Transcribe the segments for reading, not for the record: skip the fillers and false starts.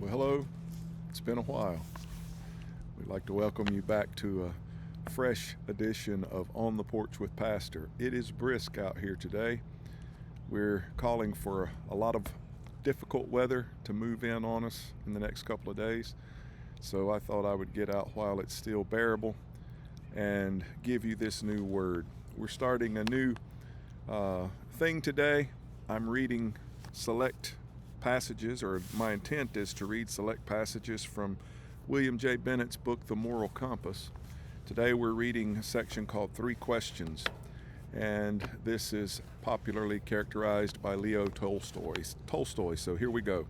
Well, hello. It's been a while. We'd like to welcome you back to a fresh edition of On the Porch with Pastor. It is brisk out here today. We're calling for a lot of difficult weather to move in on us in the next couple of days. So I thought I would get out while it's still bearable and give you this new word. We're starting a new thing today. I'm reading select passages, or my intent is to read select passages from William J. Bennett's book, The Moral Compass. Today we're reading a section called Three Questions, and this is popularly characterized by Leo Tolstoy. So here we go.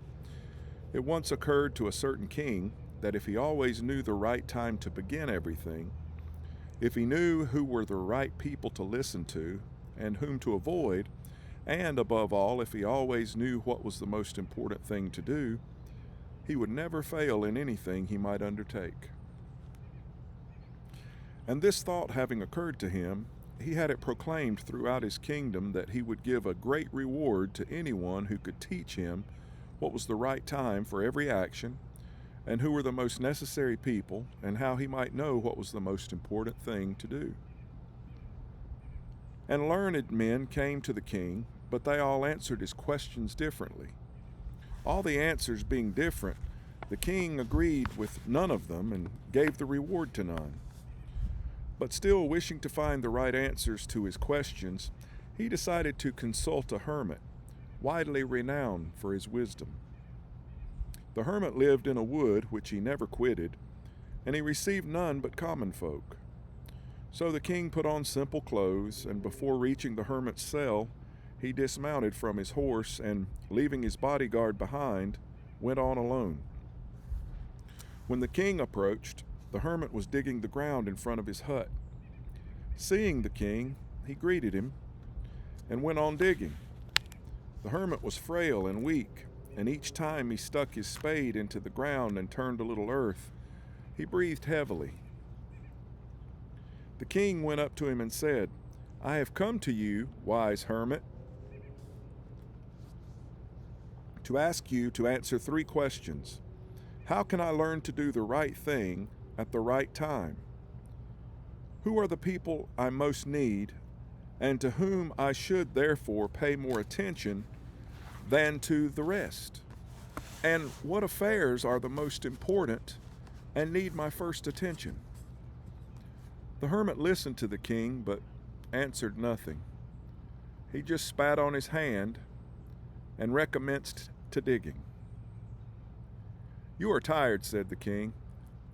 It once occurred to a certain king that if he always knew the right time to begin everything, if he knew who were the right people to listen to and whom to avoid, and above all, if he always knew what was the most important thing to do, he would never fail in anything he might undertake. And this thought having occurred to him, he had it proclaimed throughout his kingdom that he would give a great reward to anyone who could teach him what was the right time for every action, and who were the most necessary people, and how he might know what was the most important thing to do. And learned men came to the king, but they all answered his questions differently. All the answers being different, the king agreed with none of them and gave the reward to none. But still wishing to find the right answers to his questions, he decided to consult a hermit, widely renowned for his wisdom. The hermit lived in a wood which he never quitted, and he received none but common folk. So the king put on simple clothes, and before reaching the hermit's cell, he dismounted from his horse and, leaving his bodyguard behind, went on alone. When the king approached, the hermit was digging the ground in front of his hut. Seeing the king, he greeted him and went on digging. The hermit was frail and weak, and each time he stuck his spade into the ground and turned a little earth, he breathed heavily. The king went up to him and said, "I have come to you, wise hermit, to ask you to answer three questions. How can I learn to do the right thing at the right time? Who are the people I most need, and to whom I should therefore pay more attention than to the rest? And what affairs are the most important and need my first attention?" The hermit listened to the king, but answered nothing. He just spat on his hand and recommenced to digging. "You are tired," said the king.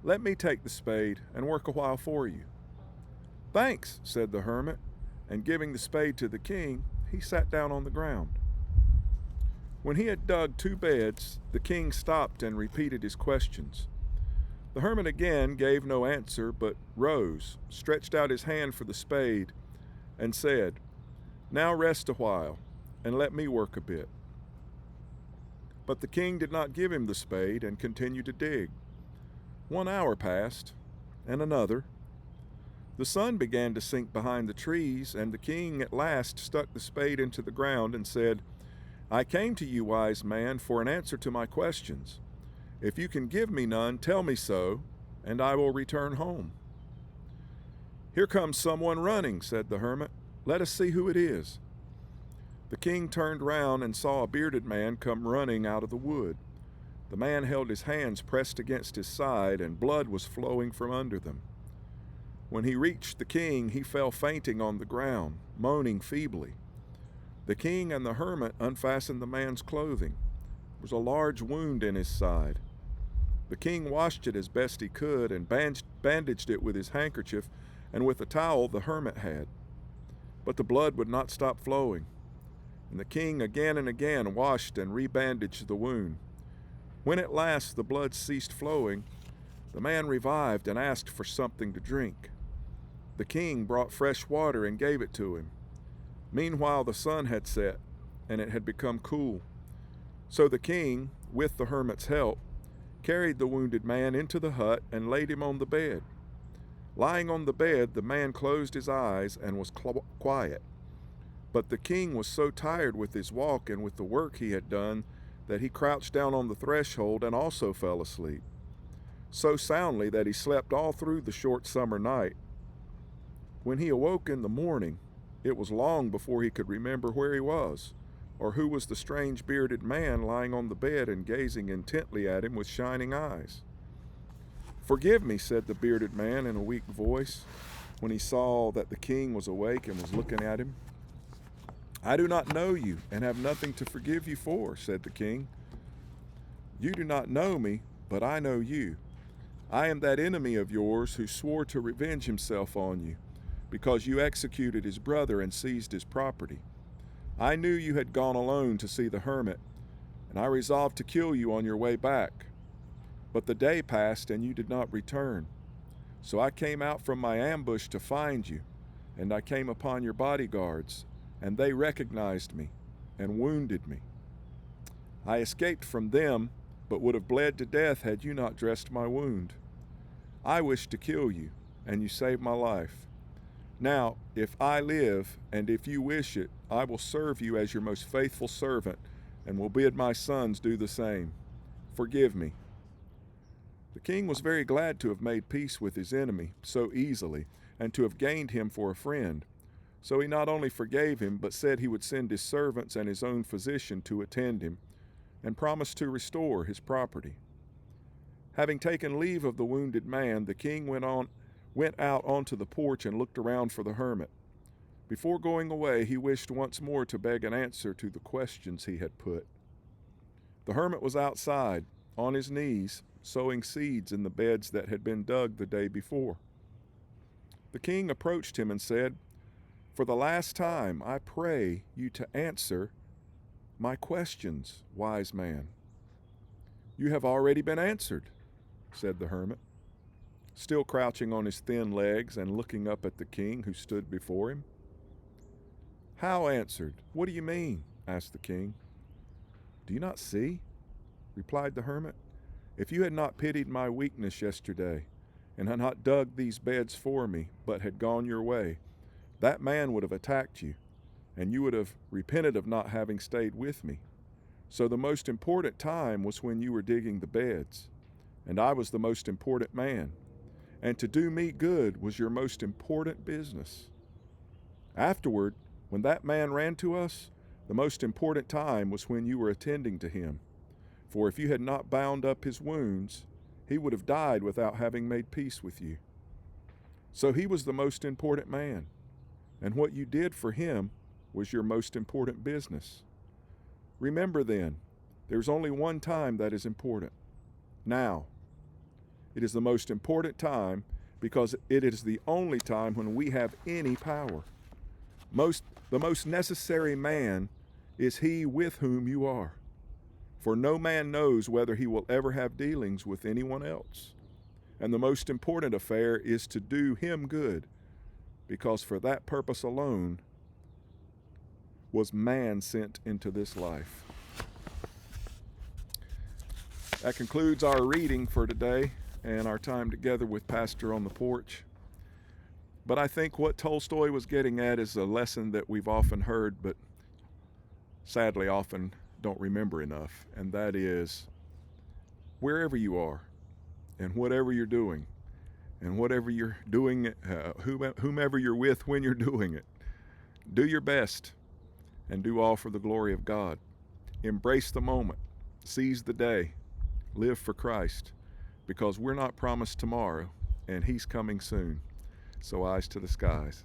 "Let me take the spade and work a while for you." "Thanks," said the hermit, and giving the spade to the king, he sat down on the ground. When he had dug 2 beds, the king stopped and repeated his questions. The hermit again gave no answer, but rose, stretched out his hand for the spade, and said, "Now rest a while, and let me work a bit." But the king did not give him the spade and continued to dig. 1 hour passed, and another. The sun began to sink behind the trees, and the king at last stuck the spade into the ground and said, "I came to you, wise man, for an answer to my questions. If you can give me none, tell me so, and I will return home." "Here comes someone running," said the hermit. "Let us see who it is." The king turned round and saw a bearded man come running out of the wood. The man held his hands pressed against his side, and blood was flowing from under them. When he reached the king, he fell fainting on the ground, moaning feebly. The king and the hermit unfastened the man's clothing. There was a large wound in his side. The king washed it as best he could and bandaged it with his handkerchief and with a towel the hermit had. But the blood would not stop flowing, and the king again and again washed and rebandaged the wound. When at last the blood ceased flowing, the man revived and asked for something to drink. The king brought fresh water and gave it to him. Meanwhile the sun had set, and it had become cool. So the king, with the hermit's help, carried the wounded man into the hut and laid him on the bed. Lying on the bed, the man closed his eyes and was quiet. But the king was so tired with his walk and with the work he had done that he crouched down on the threshold and also fell asleep, so soundly that he slept all through the short summer night. When he awoke in the morning, it was long before he could remember where he was, or who was the strange bearded man lying on the bed and gazing intently at him with shining eyes. "Forgive me," said the bearded man in a weak voice, when he saw that the king was awake and was looking at him. "I do not know you, and have nothing to forgive you for," said the king. "You do not know me, but I know you. I am that enemy of yours who swore to revenge himself on you, because you executed his brother and seized his property. I knew you had gone alone to see the hermit, and I resolved to kill you on your way back. But the day passed and you did not return. So I came out from my ambush to find you, and I came upon your bodyguards, and they recognized me and wounded me. I escaped from them, but would have bled to death had you not dressed my wound. I wished to kill you, and you saved my life. Now, if I live, and if you wish it, I will serve you as your most faithful servant, and will bid my sons do the same. Forgive me." The king was very glad to have made peace with his enemy so easily, and to have gained him for a friend. So he not only forgave him, but said he would send his servants and his own physician to attend him, and promised to restore his property. Having taken leave of the wounded man, the king went out onto the porch and looked around for the hermit. Before going away, he wished once more to beg an answer to the questions he had put. The hermit was outside, on his knees, sowing seeds in the beds that had been dug the day before. The king approached him and said, "For the last time, I pray you to answer my questions, wise man." "You have already been answered," said the hermit, still crouching on his thin legs and looking up at the king who stood before him. "How answered? What do you mean?" asked the king. "Do you not see?" replied the hermit. "If you had not pitied my weakness yesterday, and had not dug these beds for me, but had gone your way, that man would have attacked you, and you would have repented of not having stayed with me. So the most important time was when you were digging the beds, and I was the most important man, and to do me good was your most important business. Afterward, when that man ran to us, the most important time was when you were attending to him. For if you had not bound up his wounds, he would have died without having made peace with you. So he was the most important man, and what you did for him was your most important business. Remember then, there's only one time that is important. Now. It is the most important time because it is the only time when we have any power. The most necessary man is he with whom you are. For no man knows whether he will ever have dealings with anyone else. And the most important affair is to do him good, because for that purpose alone was man sent into this life. That concludes our reading for today and our time together with Pastor on the porch. But I think what Tolstoy was getting at is a lesson that we've often heard, but sadly often don't remember enough, and that is, wherever you are, and whatever you're doing, whomever you're with when you're doing it, do your best, and do all for the glory of God. Embrace the moment, seize the day, live for Christ, because we're not promised tomorrow, and He's coming soon. So eyes to the skies.